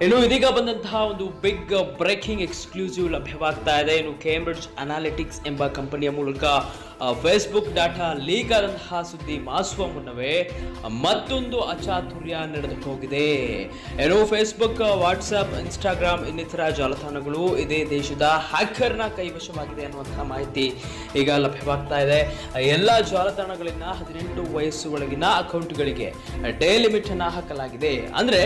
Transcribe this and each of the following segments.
ಇನ್ನು ಇದೀಗ ಬಂದಂತಹ ಒಂದು ಬಿಗ್ ಬ್ರೇಕಿಂಗ್ ಎಕ್ಸ್ಕ್ಲೂಸಿವ್ ಲಭ್ಯವಾಗ್ತಾ ಇದೆ. ಇನ್ನು ಕೇಂಬ್ರಿಡ್ಜ್ ಅನಾಲಿಟಿಕ್ಸ್ ಎಂಬ ಕಂಪನಿಯ ಮೂಲಕ ಫೇಸ್ಬುಕ್ ಡಾಟಾ ಲೀಕ್ ಆದಂತಹ ಸುದ್ದಿ ಮಾಸುವ ಮುನ್ನವೇ ಮತ್ತೊಂದು ಅಚಾತುರ್ಯ ನಡೆದು ಹೋಗಿದೆ. ಏನು ಫೇಸ್ಬುಕ್, ವಾಟ್ಸಪ್, ಇನ್ಸ್ಟಾಗ್ರಾಮ್ ಇನ್ನಿತರ ಜಾಲತಾಣಗಳು ಇದೇ ದೇಶದ ಹ್ಯಾಕರ್ನ ಕೈವಶವಾಗಿದೆ ಅನ್ನುವಂತಹ ಮಾಹಿತಿ ಈಗ ಲಭ್ಯವಾಗ್ತಾ ಇದೆ. ಎಲ್ಲ ಜಾಲತಾಣಗಳಿಂದ 18 ವಯಸ್ಸು ಒಳಗಿನ ಅಕೌಂಟ್ಗಳಿಗೆ ಡೇ ಲಿಮಿಟ್ ಅನ್ನ ಹಾಕಲಾಗಿದೆ. ಅಂದ್ರೆ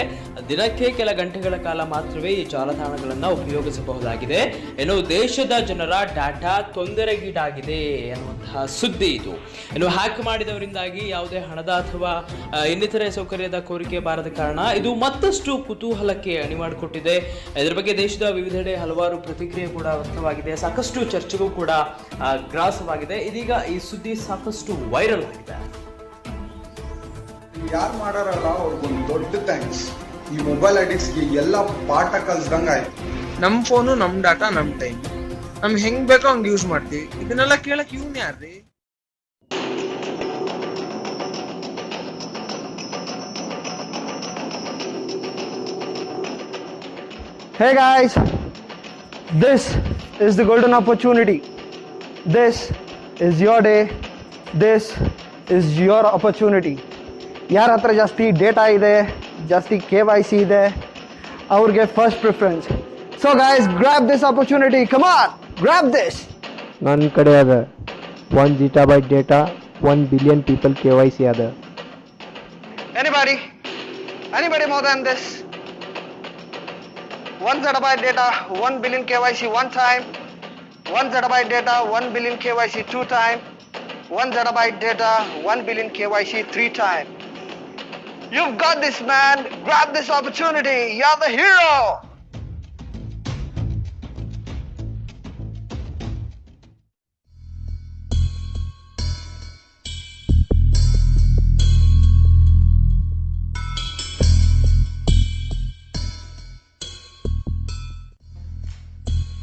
ದಿನಕ್ಕೆ ಕೆಲ ಗಂಟೆಗಳ ಕಾಲ ಮಾತ್ರವೇ ಈ ಜಾಲತಾಣಗಳನ್ನು ಉಪಯೋಗಿಸಬಹುದಾಗಿದೆ. ಏನು ದೇಶದ ಜನರ ಡಾಟಾ ತೊಂದರೆಗೀಡಾಗಿದೆ ಅನ್ನುವಂತಹ ಸುದ್ದಿ ಇದು. ಇನ್ನು ಹ್ಯಾಕ್ ಮಾಡಿದವರಿಂದಾಗಿ ಯಾವುದೇ ಹಣದ ಅಥವಾ ಇನ್ನಿತರೆ ಸೌಕರ್ಯದ ಕೋರಿಕೆ ಬಾರದ ಕಾರಣ ಇದು ಮತ್ತಷ್ಟು ಕುತೂಹಲಕ್ಕೆ ಅಣಿ ಮಾಡಿಕೊಟ್ಟಿದೆ. ಇದರ ಬಗ್ಗೆ ದೇಶದ ವಿವಿಧೆಡೆ ಹಲವಾರು ಪ್ರತಿಕ್ರಿಯೆ ಕೂಡ ವ್ಯಕ್ತವಾಗಿದೆ. ಸಾಕಷ್ಟು ಚರ್ಚೆಗೂ ಕೂಡ ಗ್ರಾಸವಾಗಿದೆ. ಇದೀಗ ಈ ಸುದ್ದಿ ಸಾಕಷ್ಟು ವೈರಲ್ ಆಗಿದೆ. ಯಾರು ಮಾಡಾರಲ್ಲ ಅವ್ರಿಗೊಂದು ದೊಡ್ಡ ಥ್ಯಾಂಕ್ಸ್. ಈ ಮೊಬೈಲ್ ಅಡಿಕ್ಟ್ಸ್ಗೆ ಎಲ್ಲ ಪಾಠ ಕಲ್ಸ್ದಂಗೆ ಆಯ್ತು. ನಮ್ಮ ಫೋನು, ನಮ್ಮ ಡಾಟಾ, ನಮ್ಮ ಟೈಮ್, ನಮ್ಗೆ ಹೆಂಗ್ ಬೇಕೋ ಹಂಗೆ ಯೂಸ್ ಮಾಡ್ತೀವಿ. ಇದನ್ನೆಲ್ಲ ಕೇಳಕ್ ಇವ್ನು ಯಾರ್ರಿ? Hey guys, this is the golden opportunity. This is your day. This is your opportunity. ಯಾರ ಹತ್ರ ಜಾಸ್ತಿ ಡೇಟಾ ಇದೆ, ಜಾಸ್ತಿ KYC ಇದೆ, ಅವ್ರಿಗೆ first preference. So guys, grab this opportunity. Come on, grab this. ನನ್ನ ಕಡೆ ಅದ 1 GB data, 1 billion people KYC ಅದ. Anybody more than this? 1 zettabyte data, 1 billion KYC one time. 1 zettabyte data, 1 billion KYC 2 time. 1 zettabyte data, 1 billion KYC 3 time. You've got this, man. Grab this opportunity. You're the hero.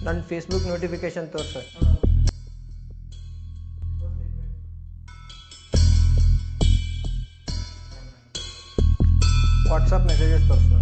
ನನ್ನ Facebook notification ತೋರ್ಸು. WhatsApp messages ತೋರ್ಸು.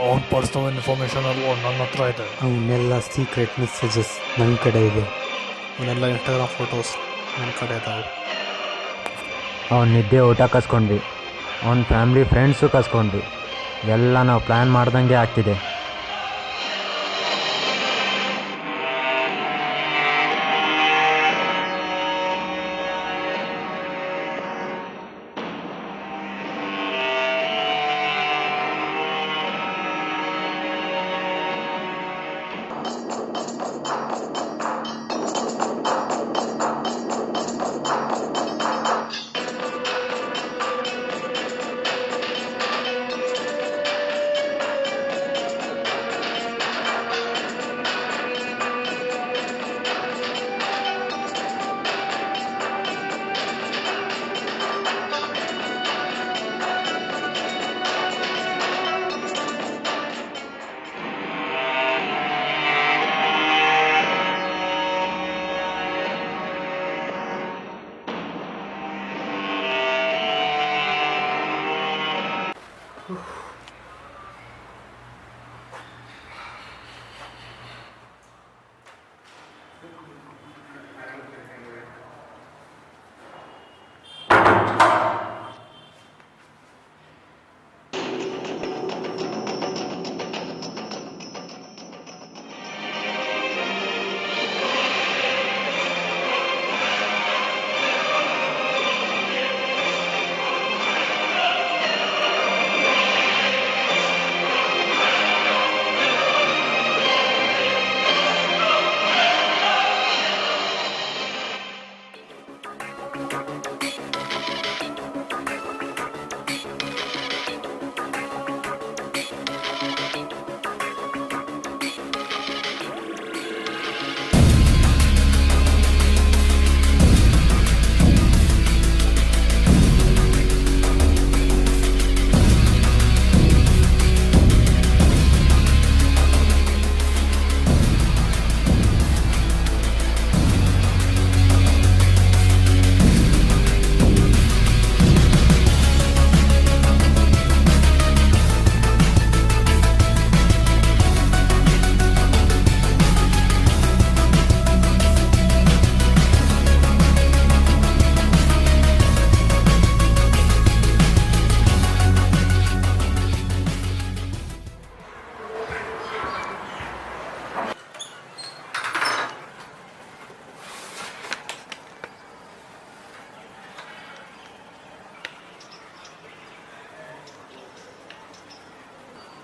ಅವನ personal information ಅದು ನನ್ನ ಹತ್ರ ಇದೆ. ಅವನ್ನೆಲ್ಲ secret messages ನನ್ನ ಕಡೆ ಇದೆ. ಅವನ್ನೆಲ್ಲ ಇನ್ಸ್ಟಾಗ್ರಾಮ್ ಫೋಟೋಸ್ ನನ್ನ ಕಡೆ ಇದ್ದಾವೆ. ಅವ್ನ ನಿದ್ದೆ ಊಟ ಕಸ್ಕೊಂಡ್ವಿ, ಅವ್ನ ಫ್ಯಾಮ್ಲಿ ಫ್ರೆಂಡ್ಸು ಕಸ್ಕೊಂಡ್ವಿ. ಎಲ್ಲ ನಾವು ಪ್ಲ್ಯಾನ್ ಮಾಡ್ದಂಗೆ ಆಗ್ತಿದೆ.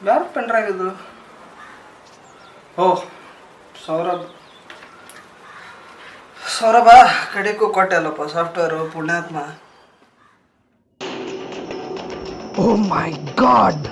ಯಾರು ಪೆನ್ ಡ್ರೈವ್ ಇದು? ಓಹ್, ಸೌರಭ ಕಡೆಗೂ ಕೊಟ್ಟೆ ಅಲ್ಲಪ್ಪ ಸಾಫ್ಟ್ವೇರು, ಪುಣ್ಯಾತ್ಮ. ಓ ಮೈ ಗಾಡ್,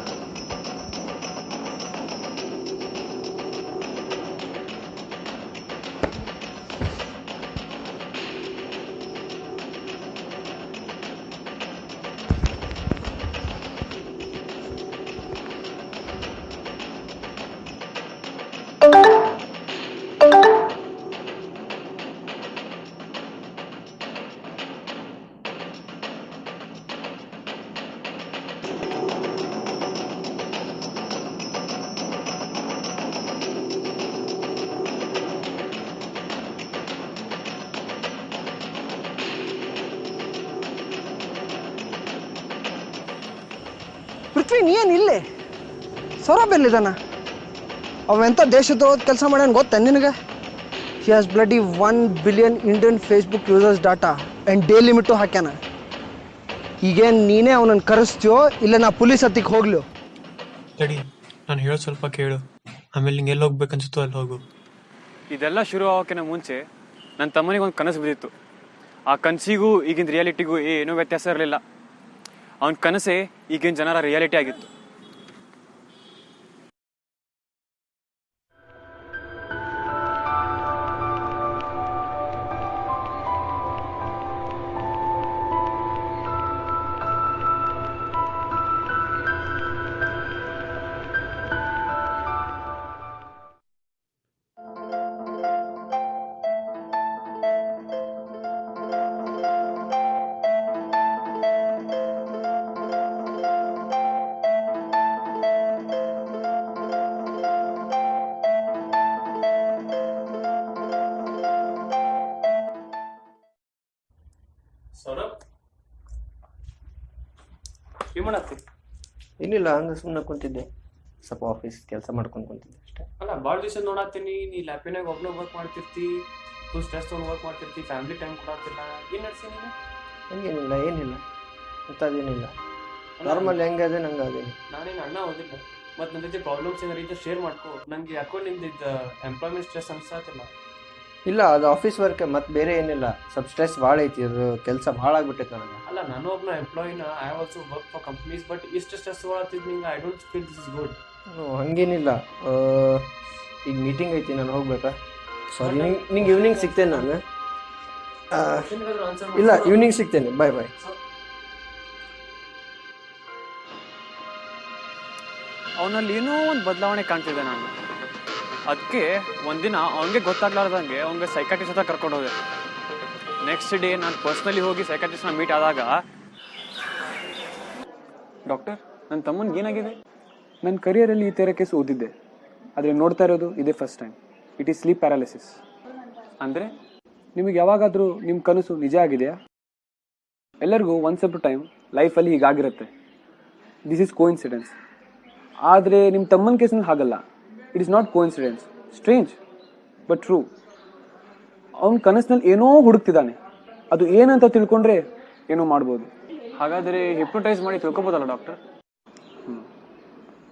ಪೃಥ್ವಿ ನೀನಿಲ್ಲೇ? ಸೌರಭ್ ಎಲ್ಲಿದ್ದಾನ? ಅವೆಂಥ ದೇಶದ್ರೋಹದ ಕೆಲಸ ಮಾಡ್ಯಾನ ಗೊತ್ತ ನಿನಗೆ? He has bloody 1 billion Indian Facebook users data and day limit ಹಾಕ್ಯಾನ. ಈಗೇನು ನೀನೇ ಅವನನ್ನು ಕರೆಸ್ತೀಯೋ ಇಲ್ಲ ನಾ ಪೊಲೀಸ್ ಹತ್ತಿಗೆ ಹೋಗ್ಲಿಯೋ? ತಡಿ, ನಾನು ಹೇಳೋ ಸ್ವಲ್ಪ ಕೇಳು, ಆಮೇಲೆ ನಿಂಗೆ ಎಲ್ಲಿ ಹೋಗ್ಬೇಕನ್ಸುತ್ತೋ ಅಲ್ಲಿ ಹೋಗು. ಇದೆಲ್ಲ ಶುರು ಆಗೋಕ್ಕಿಂತ ಮುಂಚೆ ನನ್ನ ತಮ್ಮನಿಗೆ ಒಂದು ಕನಸು ಬಿದ್ದಿತ್ತು. ಆ ಕನಸಿಗೂ ಈಗಿನ ರಿಯಾಲಿಟಿಗೂ ಏನೂ ವ್ಯತ್ಯಾಸ ಇರಲಿಲ್ಲ. ಅವನ ಕನಸೇ ಈಗಿನ ಜನರ ರಿಯಾಲಿಟಿ ಆಗಿತ್ತು. ಸೌರಭ್, ಏನು ಮಾಡತ್ತಿ? ಏನಿಲ್ಲ, ಹಂಗೆ ಸುಮ್ಮನೆ ಕುಂತಿದ್ದೆ, ಸ್ವಲ್ಪ ಆಫೀಸ್ ಕೆಲಸ ಮಾಡ್ಕೊಂಡು ಕುಂತಿದ್ದೆ ಅಷ್ಟೇ. ಅಲ್ಲ, ಭಾಳ ದಿವಸ ನೋಡತ್ತೀನಿ, ನೀ ಲ್ಯಾಪಿನಾಗ ಒಬ್ನೇ ವರ್ಕ್ ಮಾಡ್ತಿರ್ತಿ, ಫುಲ್ ಸ್ಟ್ರೆಸ್ ತೊಗೊಂಡು ವರ್ಕ್ ಮಾಡ್ತಿರ್ತಿ, ಫ್ಯಾಮಿಲಿ ಟೈಮ್ ಕೊಡತ್ತಿಲ್ಲ. ಏನು ನಡೆಸಿ ನೀನು? ಏನಿಲ್ಲ ಅಂಥದ್ದೇನಿಲ್ಲ, ನಾರ್ಮಲ್ ಹೆಂಗದೆ ನಂಗೆ ಅದೇನು. ನಾನೇನು ಅಣ್ಣ ಓದಿಲ್ಲ, ಮತ್ತು ನನ್ನ ಜೊತೆ ಪ್ರಾಬ್ಲಮ್ಸ್ ಏನಾರು ಇದ್ದರೆ ಶೇರ್ ಮಾಡ್ಕೋ. ನಂಗೆ ಯಾಕೋ ನಿಮ್ದು ಎಂಪ್ಲಾಯ್ಮೆಂಟ್ ಸ್ಟ್ರೆಸ್ ಅನ್ಸಾತಿಲ್ಲ. ಇಲ್ಲ, ಅದು ಆಫೀಸ್ ವರ್ಕ್, ಮತ್ತು ಬೇರೆ ಏನಿಲ್ಲ. ಸ್ವಲ್ಪ ಸ್ಟ್ರೆಸ್ ಭಾಳ ಐತಿ, ಅದು ಕೆಲಸ ಭಾಳ ಆಗ್ಬಿಟ್ಟೈತೆ ನನಗೆ. ಅಲ್ಲ, ನಾನು ಒಬ್ಬನ ಎಂಪ್ಲಾಯಿನ, I also work for companies, but ಇಷ್ಟು ಸ್ಟ್ರೆಸ್ ಒಳತ್ತಿದ್ದು ನಿಂಗೆ I don't feel this is good. ಹಂಗೇನಿಲ್ಲ. ಈಗ ಮೀಟಿಂಗ್ ಐತಿ, ನಾನು ಹೋಗ್ಬೇಕಾ? ಸಾರಿ, ನಿಂಗೆ ಈವ್ನಿಂಗ್ ಸಿಗ್ತೇನೆ ನಾನು. ಇಲ್ಲ, ಈವ್ನಿಂಗ್ ಸಿಗ್ತೇನೆ. ಬಾಯ್. ಅವನಲ್ಲಿ ಏನೋ ಒಂದು ಬದಲಾವಣೆ ಕಾಣ್ತಿದ್ದೆ ನಾನು. ಅದಕ್ಕೆ ಒಂದಿನ ಅವನಿಗೆ ಗೊತ್ತಾಗ್ಲಾರ್ದಂಗೆ ಅವ್ನಿಗೆ ಸೈಕಾಟ್ರಿಸ್ಟ್ ಹತ್ರ ಕರ್ಕೊಂಡು ಹೋದೆ. ನೆಕ್ಸ್ಟ್ ಡೇ ನಾನು ಪರ್ಸ್ನಲಿ ಹೋಗಿ ಸೈಕಾಟ್ರಿಸ್ಟ್ನ ಮೀಟ್ ಆದಾಗ, ಡಾಕ್ಟರ್, ನನ್ನ ತಮ್ಮನಿಗೆ ಏನಾಗಿದೆ? ನನ್ನ ಕರಿಯರಲ್ಲಿ ಈ ಥರ ಕೇಸ್ ಓದಿದ್ದೆ, ಆದರೆ ನೋಡ್ತಾ ಇರೋದು ಇದೇ first time. It is sleep paralysis. ಅಂದರೆ ನಿಮಗೆ ಯಾವಾಗಾದರೂ ನಿಮ್ಮ ಕನಸು ನಿಜ ಆಗಿದೆಯಾ? ಎಲ್ಲರಿಗೂ ಒನ್ಸ್ ಅಪ್ ಟೈಮ್ ಲೈಫಲ್ಲಿ ಹೀಗಾಗಿರುತ್ತೆ. This is coincidence. ಆದರೆ ನಿಮ್ಮ ತಮ್ಮನ ಕೇಸ್ನಲ್ಲಿ ಹಾಗಲ್ಲ. It is not coincidence, strange but true. ಅವನ ಕನಸಿನಲ್ಲಿ ಏನೋ ಹುಡುಕ್ತಿದ್ದಾನೆ, ಅದು ಏನಂತ ತಿಳ್ಕೊಂಡ್ರೆ ಏನೋ ಮಾಡ್ಬೋದು. ಹಾಗಾದರೆ ಹಿಪ್ನೋಟೈಸ್ ಮಾಡಿ ತಿಳ್ಕೊಬೋದಲ್ಲ ಡಾಕ್ಟರ್?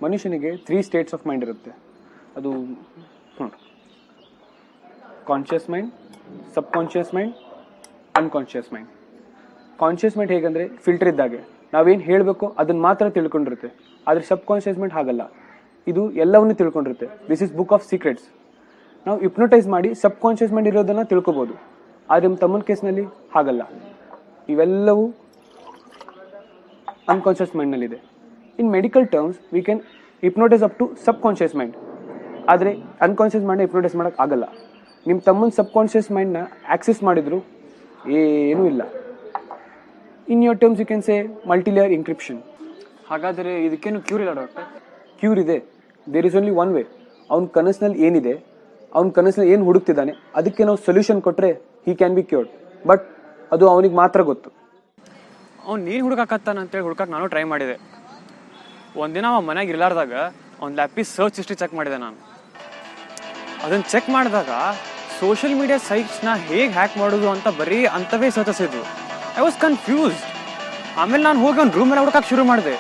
ಮನುಷ್ಯನಿಗೆ 3 ಸ್ಟೇಟ್ಸ್ ಆಫ್ ಮೈಂಡ್ ಇರುತ್ತೆ. ಅದು conscious mind, subconscious mind, unconscious mind. Conscious mind ಹೇಗಂದರೆ ಫಿಲ್ಟರ್ ಇದ್ದಾಗೆ, ನಾವೇನು ಹೇಳಬೇಕೋ ಅದನ್ನು ಮಾತ್ರ ತಿಳ್ಕೊಂಡಿರುತ್ತೆ. ಆದರೆ ಸಬ್ ಕಾನ್ಷಿಯಸ್ ಮೈಂಡ್ ಹಾಗಲ್ಲ, ಇದು ಎಲ್ಲವನ್ನೂ ತಿಳ್ಕೊಂಡಿರುತ್ತೆ. This is book of secrets. ನಾವು ಹಿಪ್ನೋಟೈಸ್ ಮಾಡಿ ಸಬ್ ಕಾನ್ಷಿಯಸ್ ಮೈಂಡ್ ಇರೋದನ್ನು ತಿಳ್ಕೊಬೋದು. ಆದರೆ ನಿಮ್ಮ ತಮ್ಮನ ಕೇಸ್ನಲ್ಲಿ ಹಾಗಲ್ಲ, ಇವೆಲ್ಲವೂ ಅನ್ಕಾನ್ಷಿಯಸ್ ಮೈಂಡ್ನಲ್ಲಿದೆ. In medical terms we can hypnotize up to subconscious mind. ಆದರೆ ಅನ್ಕಾನ್ಷಿಯಸ್ ಮೈಂಡ್ನ ಹಿಪ್ನೋಟೈಸ್ ಮಾಡೋಕ್ಕೆ ಆಗಲ್ಲ. ನಿಮ್ಮ ತಮ್ಮನ ಸಬ್ ಕಾನ್ಷಿಯಸ್ ಮೈಂಡ್ನ ಆಕ್ಸೆಸ್ ಮಾಡಿದ್ರು ಏನೂ ಇಲ್ಲ. In your terms you can say multilayer encryption. ಹಾಗಾದರೆ ಇದಕ್ಕೇನು ಕ್ಯೂರ್ ಇಲ್ಲ ಡಾಕ್ಟರ್? ಕ್ಯೂರ್ ಇದೆ. There is only one way. ಅವ್ನ ಕನಸಿನಲ್ಲಿ ಏನಿದೆ, ಅವ್ನ ಕನಸಿನಲ್ಲಿ ಏನು ಹುಡುಕ್ತಿದ್ದಾನೆ, ಅದಕ್ಕೆ ನಾವು ಸೊಲ್ಯೂಷನ್ ಕೊಟ್ಟರೆ he can be cured. But ಅದು ಅವನಿಗೆ ಮಾತ್ರ ಗೊತ್ತು. ಅವ್ನು ನೀನು ಹುಡುಕಾಕತ್ತಾನ ಅಂತೇಳಿ ಹುಡುಕಕ್ಕೆ ನಾನು ಟ್ರೈ ಮಾಡಿದೆ. ಒಂದಿನ ಅವ ಮನೆಗೆ ಇರಲಾರ್ದಾಗ ಅವ್ನ ಲ್ಯಾಪಿಸ್ ಸರ್ಚ್ ಹಿಸ್ಟ್ರಿ ಚೆಕ್ ಮಾಡಿದೆ ನಾನು. ಅದನ್ನು ಚೆಕ್ ಮಾಡಿದಾಗ ಸೋಷಿಯಲ್ ಮೀಡಿಯಾ ಸೈಟ್ಸ್ನ ಹೇಗೆ ಹ್ಯಾಕ್ ಮಾಡೋದು ಅಂತ ಬರೀ ಅಂಥವೇ ಸತಸಿದ್ವು. I was confused. ಆಮೇಲೆ ನಾನು ಹೋಗಿ ಅವ್ನ ರೂಮೆಲ್ಲ ಹುಡುಕಕ್ಕೆ ಶುರು ಮಾಡಿದೆ.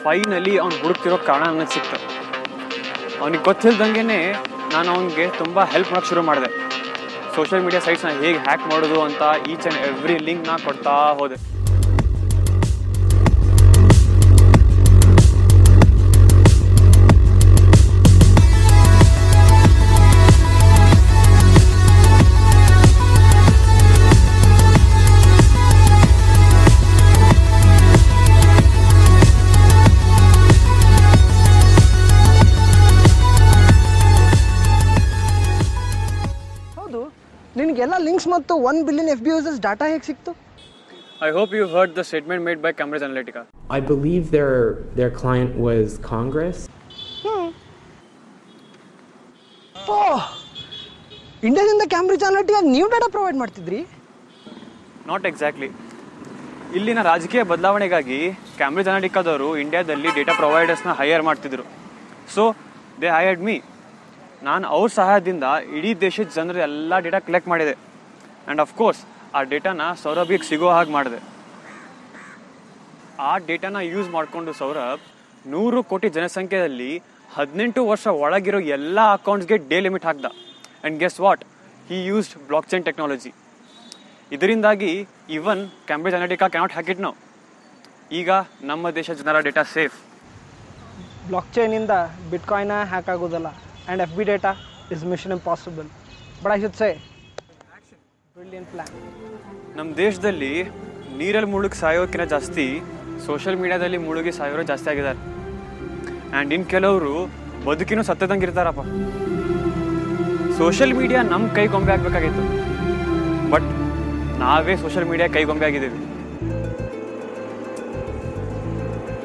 ಫೈನಲಿ ಅವ್ನು ಹುಡುಕ್ತಿರೋ ಕಾರಣ ನನಗೆ ಸಿಕ್ತು. ಅವನಿಗೆ ಗೊತ್ತಿಲ್ದಂಗೆ ನಾನು ಅವನಿಗೆ ತುಂಬ ಹೆಲ್ಪ್ ಮಾಡೋಕ್ಕೆ ಶುರು ಮಾಡಿದೆ. ಸೋಷಿಯಲ್ ಮೀಡಿಯಾ ಸೈಟ್ಸ್ನ ಹೇಗೆ ಹ್ಯಾಕ್ ಮಾಡೋದು ಅಂತ ಈಚ್ ಆ್ಯಂಡ್ ಎವ್ರಿ ಲಿಂಕ್ನ ಕೊಡ್ತಾ ಹೋದೆ. ನಿನಗೆಲ್ಲ ಲಿಂಕ್ಸ್ ಮತ್ತು 1 ಬಿಲಿಯನ್ FB ಯೂಸರ್ಸ್ ಡಾಟಾ ಹೇಗೆ ಸಿಕ್ತು? I hope you heard the statement made by Cambridge Analytica. I believe their client was Congress. ಇಂಡಿಯಾದಿಂದ ಕ್ಯಾಂಬ್ರಿಡ್ಜ್ ಅನಾಲಿಟಿಕಾ ನೀವು ಡಾಟಾ ಪ್ರೊವೈಡ್ ಮಾಡ್ತಿದ್ರಿ? Not exactly. ಇಲ್ಲಿನ ರಾಜಕೀಯ ಬದಲಾವಣೆಗಾಗಿ ಕ್ಯಾಂಬ್ರಿಡ್ಜ್ ಅನಾಲಿಟಿಕಾದವರು ಇಂಡಿಯಾದಲ್ಲಿ ಡೇಟಾ ಪ್ರೊವೈಡರ್ಸ್ನ ಹೈಯರ್ ಮಾಡ್ತಿದ್ರು. So they hired me. ನಾನು ಅವ್ರ ಸಹಾಯದಿಂದ ಇಡೀ ದೇಶದ ಜನರು ಎಲ್ಲ ಡೇಟಾ ಕಲೆಕ್ಟ್ ಮಾಡಿದೆ. ಆ್ಯಂಡ್ ಅಫ್ಕೋರ್ಸ್ ಆ ಡೇಟಾನ ಸೌರಭಿಗೆ ಸಿಗೋ ಹಾಗೆ ಮಾಡಿದೆ. ಆ ಡೇಟಾನ ಯೂಸ್ ಮಾಡಿಕೊಂಡು ಸೌರಭ್ 100 ಕೋಟಿ ಜನಸಂಖ್ಯೆಯಲ್ಲಿ 18 ವರ್ಷ ಒಳಗಿರೋ ಎಲ್ಲ ಅಕೌಂಟ್ಸ್ಗೆ ಡೇ ಲಿಮಿಟ್ ಹಾಕ್ದ. And guess what, he used blockchain technology. ಇದರಿಂದಾಗಿ even Cambridge Analytica cannot hack it now. ಈಗ ನಮ್ಮ ದೇಶದ ಜನರ ಡೇಟಾ ಸೇಫ್. ಬ್ಲಾಕ್ ಚೈನಿಂದ ಬಿಟ್ಕಾಯಿನ ಹ್ಯಾಕ್ ಆಗೋದಲ್ಲ. And FB data is mission impossible. But I should say brilliant plan. ನಮ್ಮ ದೇಶದಲ್ಲಿ ನೀರಲ್ಲಿ ಮುಳುಗಿ ಸಾಯೋಕ್ಕಿಂತ ಜಾಸ್ತಿ ಸೋಷಿಯಲ್ ಮೀಡಿಯಾದಲ್ಲಿ ಮುಳುಗಿ ಸಾಯೋರು ಜಾಸ್ತಿ ಆಗಿದ್ದಾರೆ. ಆ್ಯಂಡ್ ಇನ್ನು ಕೆಲವರು ಬದುಕಿನೂ ಸತ್ತದಂಗೆ ಇರ್ತಾರಪ್ಪ. ಸೋಷಿಯಲ್ ಮೀಡಿಯಾ ನಮ್ಮ ಕೈ ಗೊಂಬೆ ಆಗಬೇಕಾಗಿತ್ತು, ಬಟ್ ನಾವೇ ಸೋಷಿಯಲ್ ಮೀಡಿಯಾ ಕೈ ಗೊಂಬೆ ಆಗಿದ್ದೀವಿ.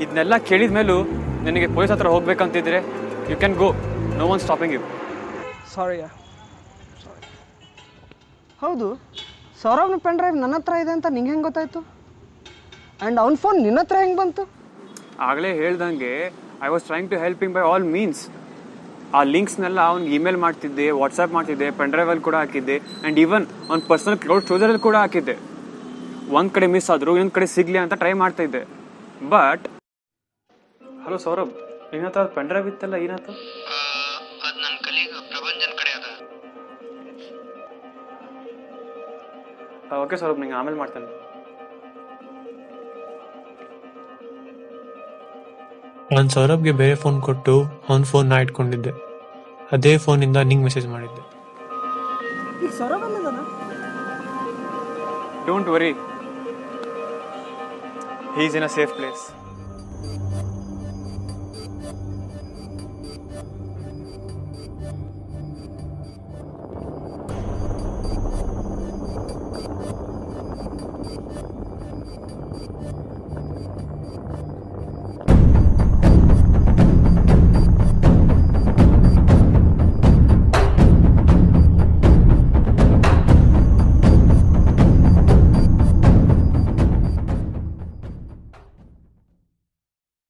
ಇದನ್ನೆಲ್ಲ ಕೇಳಿದ ಮೇಲೂ ನಿನಗೆ ಪೊಲೀಸ್ ಹತ್ರ ಹೋಗ್ಬೇಕಂತಿದ್ರೆ you can go. No one stopping you. Sorry. ಹೌದು, ಸೌರಭ್ನ ಪೆನ್ ಡ್ರೈವ್ ನನ್ನ ಹತ್ರ ಇದೆ ಅಂತ ನಿಂಗೆ ಹೆಂಗೆ ಗೊತ್ತಾಯ್ತು? ಆ್ಯಂಡ್ ಅವ್ನ ಫೋನ್ ನಿನ್ನ ಹತ್ರ ಹೆಂಗೆ ಬಂತು? ಆಗಲೇ ಹೇಳ್ದಂಗೆ I was trying to helping by all means. ಆ ಲಿಂಕ್ಸ್ನೆಲ್ಲ ಅವ್ನಿಗೆ ಇಮೇಲ್ ಮಾಡ್ತಿದ್ದೆ, ವಾಟ್ಸಪ್ ಮಾಡ್ತಿದ್ದೆ, ಪೆನ್ ಡ್ರೈವಲ್ಲಿ ಕೂಡ ಹಾಕಿದ್ದೆ, ಆ್ಯಂಡ್ ಈವನ್ ಅವ್ನ ಪರ್ಸನಲ್ ಕ್ಲೌಡ್ ಸ್ಟೋರೇಜಲ್ಲಿ ಕೂಡ ಹಾಕಿದ್ದೆ. ಒಂದು ಕಡೆ ಮಿಸ್ ಆದರೂ ಇನ್ನೊಂದು ಕಡೆ ಸಿಗಲಿ ಅಂತ ಟ್ರೈ ಮಾಡ್ತಾ ಇದ್ದೆ. ಬಟ್ ಹಲೋ ಸೌರಭ್, ನಿನ್ನ ಹತ್ರ ಪೆನ್ ಡ್ರೈವ್ ಇತ್ತಲ್ಲ, ಏನಾಯ್ತು? ಅದು ನನ್ನ ಕಲೀಗ್ ಪ್ರಭಂಜನ್ ಕಡೆ ಅದ. ಓಕೆ ಸೌರಭ್, ನಿಂಗೆ ಆಮೇಲೆ ಮಾಡ್ತೇನೆ. ನಾನು ಸೌರಭ್ಗೆ ಬೇರೆ ಫೋನ್ ಕೊಟ್ಟು ಅವನ ಫೋನ್ನ ಇಟ್ಕೊಂಡಿದ್ದೆ. ಅದೇ ಫೋನಿಂದ ನಿಂಗೆ ಮೆಸೇಜ್ ಮಾಡಿದ್ದೆ. ಈಗ ಸೌರಭ್ ಅನ್ನೋದನ? Don't worry, he is in a safe place.